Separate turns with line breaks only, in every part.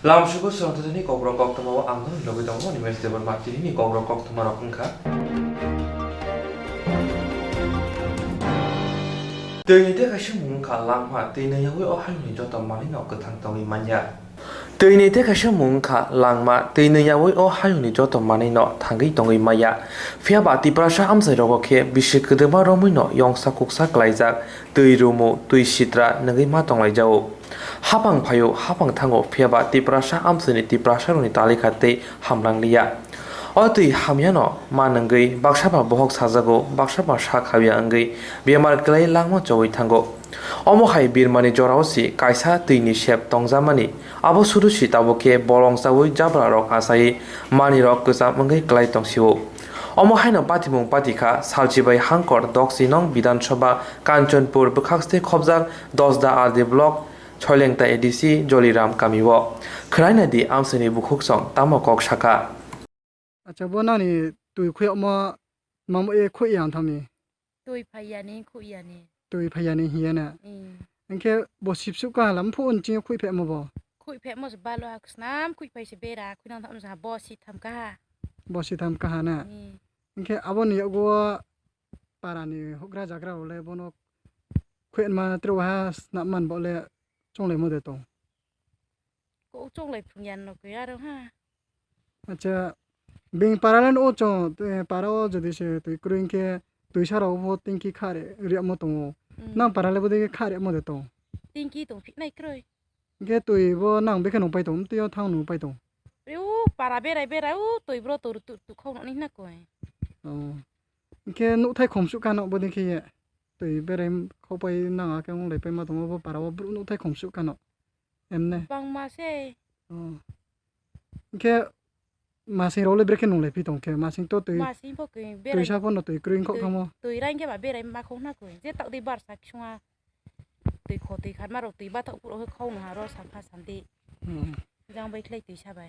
Lamshuko Sontani Cobra Coctomo Angon, Lobitomo, University of Martini, Cobra Coctomara Punka. Từ thế cái sự muốn khả lang hoa từ này với ở hai người cho tầm mãi nó cứ thằng tao đi mạnh ya. Từ này thế cái sự muốn khả lang mà từ này với ở hai người cho tầm mãi nó thằng cái tao đi mạnh ya. Phía bà ti prasha am sai rồi cái bị sự cứ đâm vào mới nó yong sa cục sa lại ra từ rumo từ sitra nâng cái má tao lại giàu. Habang phayo habang thango phía bà ti prasha am sai ti prasha rồi tali khate hamlang liya. Ở tuy hamya nó mà nâng cái bác sáp bà bohok sajago bác sáp bà sa khawya angai biamar klai langma choi thango omo hai birmani jorausi kaisa tini shep tongzamani abo sudu sitabo ke bolong sawi jabra rok asai mani rok kusa mangai klai tongsiwo omo haino patimung patika salchibai hangkor doksinong bidan sabha kanchanpur bukhakste khobjak 10 da arde block choilengta edc joliram kamiwo khraina di amseni bukhuk song tamakok shaka
अच्छा वो ना नहीं तू खुया माम ए खुया थमी
ตุยพยานี้คุยานี้
तू भैया नहीं हिया ना इनके वो सिपसु का लम फोन चिंग खुई पे मबो
คุยเพะมอสบาลอกสนามคุยไปสิเบราคุยน้องทำสาบอสิทำกะ
वो सि थम कहा ना इनके अब नहीं वो पारा नहीं हुक्रा जागरा बोले वो नो खुया मा त्रुवा ना मन बोले चोंले मुदे तो
กูจงเลยพุญญาณนกยาเราฮะ
अच्छा बिंग पारालन ओ चो पारा ओ जदि से तू क्रुइन के तू सारा वो तिंकी खारे रिया मो तो ना पाराले बोदे खारे मो दे तो
ติงกี้ตรงพิกในกรอย
के तू वो नांग बे खनो पे तो तियो थांग नु पे तो
ริ้วปาราเบรเบราตุยบรตุตุเข้านี่นักกวย
के नु थाई खोमसु कानो बोदे के तू बेरे खौ पे नांगा के ले पे मा तो वो पारा वो नु थाई खोमसु कानो एमने
บางมาเซ่
के मासिं रोले ब्रेके नु ले पितों के मासिं तो तू
มาสิพวกเบ
तू
รา
सा फोन तू क्रुइन को खमो
ตุยไรแค่แบบเบรามาคงนักกวยเจ๊ตักดีบาร์สักช่วงตุยขอตุยขัดมาเราตุยบ้าตะกุเราเข้าหนูหารอสัมภาษณ์สันติยังไปเคลตุยชาไป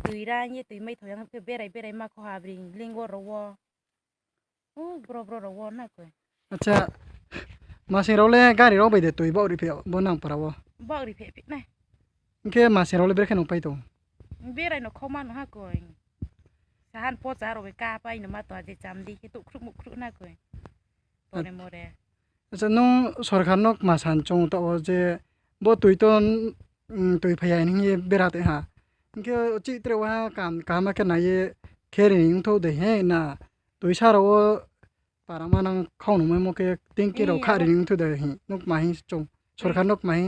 ตุยไรเนี่ยตุยไม่ถอยยังเบรามาขอหาบริงเลี้ยงวัวรอวโอ้บรรวนักกวย
अच्छा मासिं रोले गाड़ी रो पे दे तू बो रिपे बो नांग पारा वो
บอกรีเพะพิกนะ
के मासिं रोले ब्रेके नु पे तो
เบราเนาะเข้ามาหนูฮะกวยสหันพ่อจ้าเราไปกาไปหนูมาตัวจะจำดีแค่ตุกครุกมุกครุกนักกวยตัวในโมเดล
अच्छा नो सरकार नो मासान चों तो जे बो तुई तो तुई भैया नहीं बेराते हा इनके चित्र वहाँ काम के ना ये खेरी नहीं तो दे हैं ना तुई सारा वो पारामा नंग खाऊं में मोके तिंकी रो खारी नहीं तो दे हैं नुक माही चों सरकार नुक माही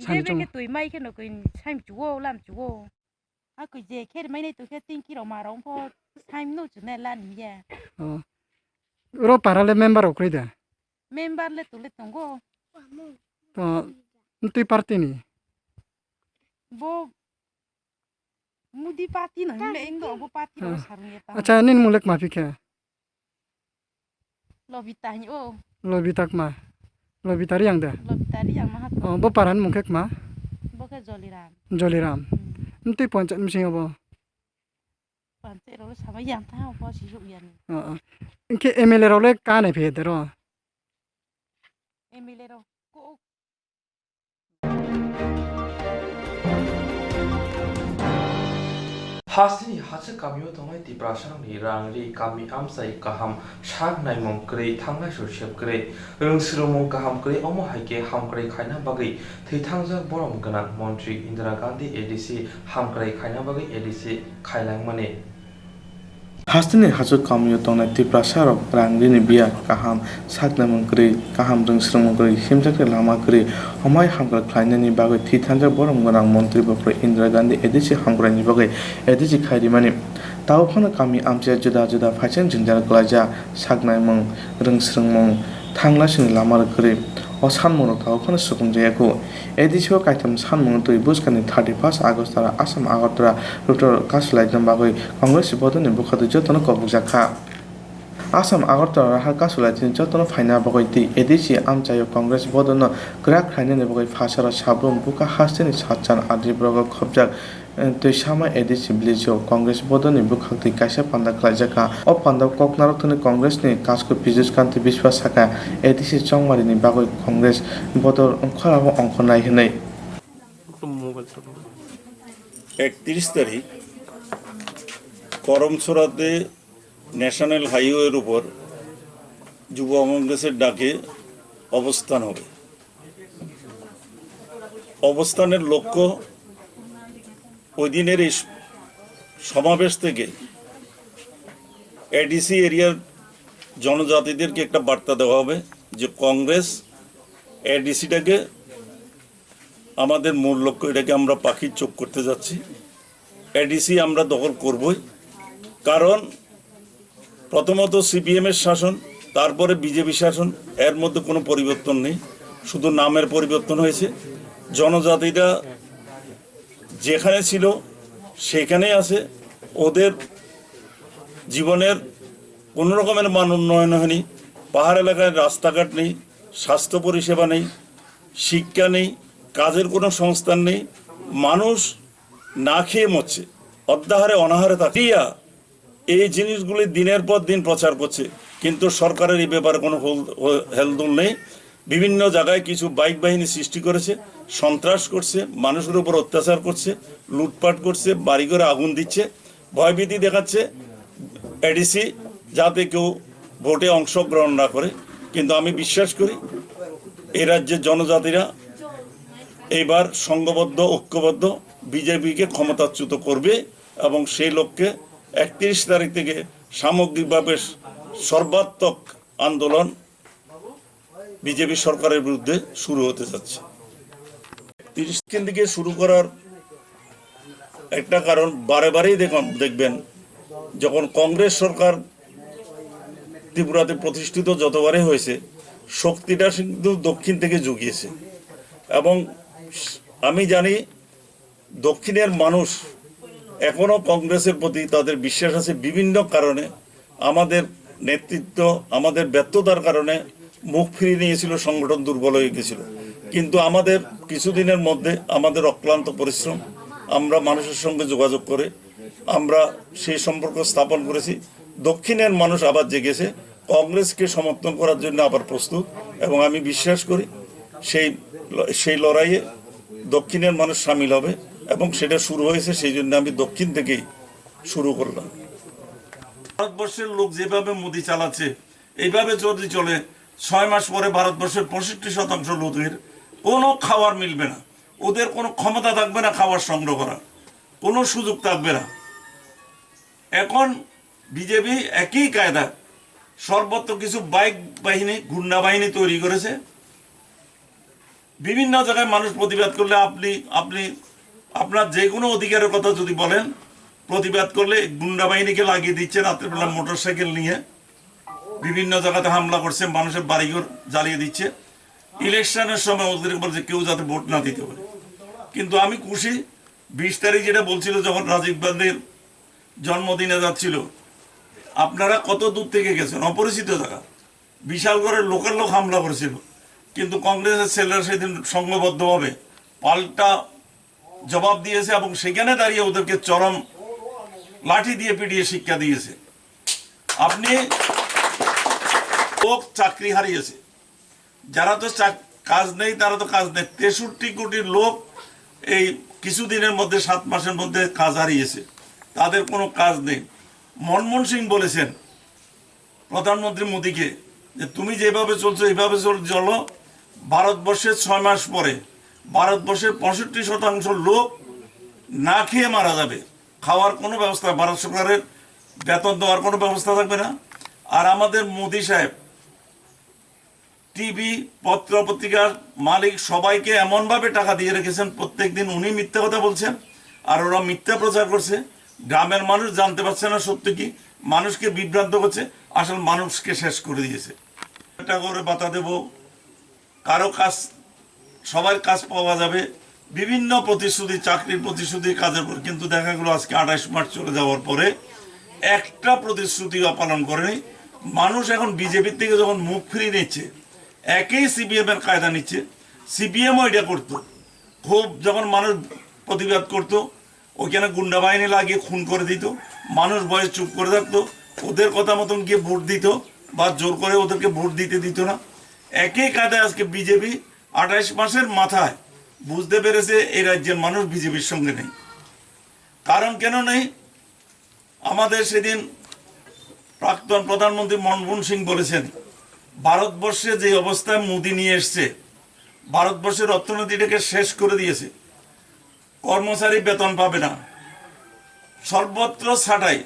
เจ๊เป็นแค่ตุยไม่แค่หนูกินใช่จูโว่ล่ำจูโว่อ่ะกูเจ๊แค่ไม่ได้ตัวแค่ติ้งกี่เรามาร้องพอใช่นู่นจุดนั้นล้านนี่แย่
रो पाराले मेंबर हो करी दे
เมมเบอร์เลยตัวเล็กตรงก็
तो तुई पार्टी नहीं
โบมูดีปาร์ตี้หน่อยเลยเองก็โบปาร์ตี้เราสารุยตา
अच्छा निन मुलक माफी के
เราวิตาอยู่
लोबी तक मा लोबी तारी yang दे
เราวิตาที่ยังมาฮัต
बो पारान मुखेक मा
โบแค่จอลีราม
जोलीराम तुई पंचायत मिसिंग बो
ปั่นเจ๊เราสามารถยังเท่าพอชิลุยัน
इनके एमएलए रोले का नहीं भेज दे रो
เอมิเลโรกู
Hasini hatsa kamyo tongai ti prasang ni rangri kami amsai kaham shak nai mong krei thangnai sur shep krei rungsro mong kaham krei omo haike ham krei khaina bagai thei thangja borom ganan montri Indira Gandhi ADC ham krei khaina bagai ADC khailang mane
Hasini hasu kamyo tongai ti prasarok rangri ni bia kaham shak nai mong krei kaham rungsro mong krei himjakre lama krei omai ham krei khaina ni bagai thei thangja borom ganan montri bapre Indira Gandhi ADC ham krei ni bagai ADC khairi mani tao phana kami amcha juda juda phaichen jinjar klaja sagnai mong rungsrung mong thangla sing lamar kre o sanmong tao phana sukung jayako ADC o kaitam sanmong toi buskani 31 August tara Assam Agartala Dr. Kasulai Jambagoi Congress bodoni bukhadu jotono kobukjakha Assam Agartala Rahar Kasulai tin jotono phaina bagoi ti ADC amchayo Congress bodono grak khainani bagoi phasara sabrum buka hasteni satchan adri brogo khobjak tui sama ADC Blijo Congress bodoni bukhakti kaisa panda khlaijaka o panda koknarok thani Congress ni kasko Piyush Kanti Biswas saka ADC chongmari ni bagoi Congress bodor kholabo ongkhonai hinai
31 তারিখ করমছড়াতে national হাইওয়ের উপর যুব কংগ্রেসের ডাকে অবস্থান হবে। অবস্থানের লক্ষ্য ওই দিনের এই সমাবেশ থেকে এডিসি এরিয়ার জনজাতিদেরকে একটা বার্তা দেওয়া হবে যে কংগ্রেস এডিসিটাকে আমাদের মূল লক্ষ্য, এটাকে আমরা পাখির চোখ করতে যাচ্ছি। এডিসি আমরা দখল করবই, কারণ প্রথমত সিপিএমের শাসন, তারপরে বিজেপি শাসন, এর মধ্যে কোনো পরিবর্তন নেই, শুধু নামের পরিবর্তন হয়েছে। জনজাতিরা যেখানে ছিল সেখানেই আছে, ওদের জীবনের কোনো রকমের মান উন্নয়ন হয়নি। পাহাড় এলাকায় রাস্তাঘাট নেই, স্বাস্থ্য পরিষেবা নেই, শিক্ষা নেই, কাজের কোনো সংস্থান নেই, মানুষ না খেয়ে মরছে, অর্ধাহারে অনাহারে থাকে। এই জিনিসগুলি দিনের পর দিন প্রচার করছে, কিন্তু সরকারের এই ব্যাপারে কোনো হেলদোল নেই। বিভিন্ন জায়গায় কিছু বাইক বাহিনী সৃষ্টি করেছে, সন্ত্রাস করছে, মানুষের উপর অত্যাচার করছে, লুটপাট করছে, বাড়িঘরে আগুন দিচ্ছে, ভয়ভীতি দেখাচ্ছে এডিসি যাতে কেউ ভোটে অংশগ্রহণ না করে। কিন্তু আমি বিশ্বাস করি এই রাজ্যের জনজাতিরা এবার সংঘবদ্ধ, ঐক্যবদ্ধ বিজেপিকে ক্ষমতাচ্যুত করবে এবং সেই লক্ষ্যে 31 তারিখ থেকে সামগ্রিকভাবে সর্বাত্মক আন্দোলন বিজেপি সরকারের বিরুদ্ধে শুরু হতে যাচ্ছে। 30 থেকে শুরু করার একটা কারণ, বারে বারেই দেখবেন যখন কংগ্রেস সরকার ত্রিপুরাতে প্রতিষ্ঠিত যতবারই হয়েছে, শক্তিটা কিন্তু দক্ষিণ থেকে জুগিয়েছে। এবং আমি জানি দক্ষিণের মানুষ এখনো কংগ্রেসের প্রতি তাদের বিশ্বাস আছে। বিভিন্ন কারণে আমাদের নেতৃত্ব, আমাদের ব্যর্থতার কারণে মুখ ফিরিয়ে নিয়েছিল, সংগঠন দুর্বল হয়ে গেছিল। কিন্তু আমাদের কিছুদিনের মধ্যে আমাদের অক্লান্ত পরিশ্রম, আমরা মানুষের সঙ্গে যোগাযোগ করে আমরা সেই সম্পর্ক স্থাপন করেছি। দক্ষিণের মানুষ আবার জেগেছে, কংগ্রেসকে সমর্থন করার জন্য আবার প্রস্তুত। এবং আমি বিশ্বাস করি সেই লড়াইয়ে দক্ষিণের মানুষ সামিল হবে এবং সেটা শুরু হয়েছে। সেই জন্য আমি দক্ষিণ থেকেই শুরু করলাম। ভারতবর্ষের লোক যেভাবে মোদি চালাচ্ছে, এইভাবে যদি চলে 6 মাস পরে ভারতবর্ষের 65% লোকের কোনো খাবার মিলবে না, ওদের কোনো ক্ষমতা থাকবে না খাবার সংগ্রহ করার, কোনো সুযোগ থাকবে না। এখন বিজেপি একই কায়দা সর্বত্র কিছু বাইক বাহিনী, গুন্ডা বাহিনী তৈরি করেছে। বিভিন্ন জায়গায় মানুষ প্রতিবাদ করলে আপনি আপনার যে কোনো অধিকারের কথা যদি বলেন, প্রতিবাদ করলে গুন্ডা বাহিনীকে লাগিয়ে দিচ্ছে। রাত্রেবেলা মোটরসাইকেল নিয়ে বিভিন্ন জায়গাতে হামলা করছে, মানুষের বাড়িঘর জ্বালিয়ে দিচ্ছে। ইলেকশনের সময় ওদের বলছে কেউ যাতে ভোট না দিতে পারে। কিন্তু আমি খুশি, 20 তারিখ যেটা বলছিল যখন রাজীব গান্ধীর জন্মদিনে যাচ্ছিল, আপনারা কত দূর থেকে গেছেন, অপরিচিত জায়গা, বিশাল করে লোকের লোক হামলা করেছিল। কিন্তু কংগ্রেসের ছেলেরা সেদিন সংঘবদ্ধভাবে পাল্টা জবাব দিয়েছে এবং সেখানে দাঁড়িয়ে ওদেরকে চরম লাঠি দিয়ে পিটিয়ে শিক্ষা দিয়েছে। আপনি লোক চাকরি হারিয়েছে, যারা তো কাজ নেই তারা তো কাজ নেই। 63 কোটি লোক এই কিছুদিনের মধ্যে, 7 মাসের মধ্যে কাজ হারিয়েছে, তাদের কোনো কাজ নেই। মনমোহন সিং বলেছেন প্রধানমন্ত্রী মোদীকে যে তুমি যেভাবে চলছো এইভাবে চলো, ভারতবর্ষের 6 মাস পরে ভারতবর্ষের 65% লোক না খেয়ে মারা যাবে, খাওয়ার কোনো ব্যবস্থা, ভারত সরকারের বেতন দেওয়ার কোনো ব্যবস্থা থাকবে না। আর আমাদের মোদী সাহেব টিভি, পত্র পত্রিকার মালিক সবাইকে এমনভাবে টাকা দিয়ে রেখেছেন, প্রত্যেক দিন উনি মিথ্যা কথা বলছেন আর ওরা মিথ্যা প্রচার করছে। গ্রামের মানুষ জানতে পারছে না সত্য কি, মানুষকে বিভ্রান্ত করছে, আসলে মানুষকে শেষ করে দিয়েছে। একটা করে বাতা দেব, কারো কাজ, সবার কাজ পাওয়া যাবে, বিভিন্ন প্রতিশ্রুতি, চাকরির প্রতিশ্রুতি, কাজের পর। কিন্তু দেখা গেল আজকে 28 মার্চ চলে যাওয়ার পরে একটা প্রতিশ্রুতিও পালন করেনি। মানুষ এখন বিজেপির থেকে যখন মুখ ফিরিয়ে নিচ্ছে, একই সিপিএম এর কায়দা নিচ্ছে। সিপিএমও এটা করতো, খুব যখন মানুষ প্রতিবাদ করতো ওইখানে গুন্ডা বাহিনী লাগিয়ে খুন করে দিত, মানুষ ভয়ে চুপ করে থাকতো, ওদের কথা মতন গিয়ে ভোট দিত বা জোর করে ওদেরকে ভোট দিতে দিত না। একই কায়দায় আজকে বিজেপি 28 মাসের মাথায় বুঝতে পেরেছে এই রাজ্যের মানুষ বিজেপির সঙ্গে নেই। কারণ কেন নেই? আমাদের সেদিন প্রাক্তন প্রধানমন্ত্রী মনমোহন সিং বলেছেন, ভারতবর্ষে যে অবস্থায় মোদি নিয়ে এসছে, ভারতবর্ষের অর্থনীতিটাকে শেষ করে দিয়েছে। কর্মচারী বেতন পাবে না, সর্বত্র ছাঁটাই।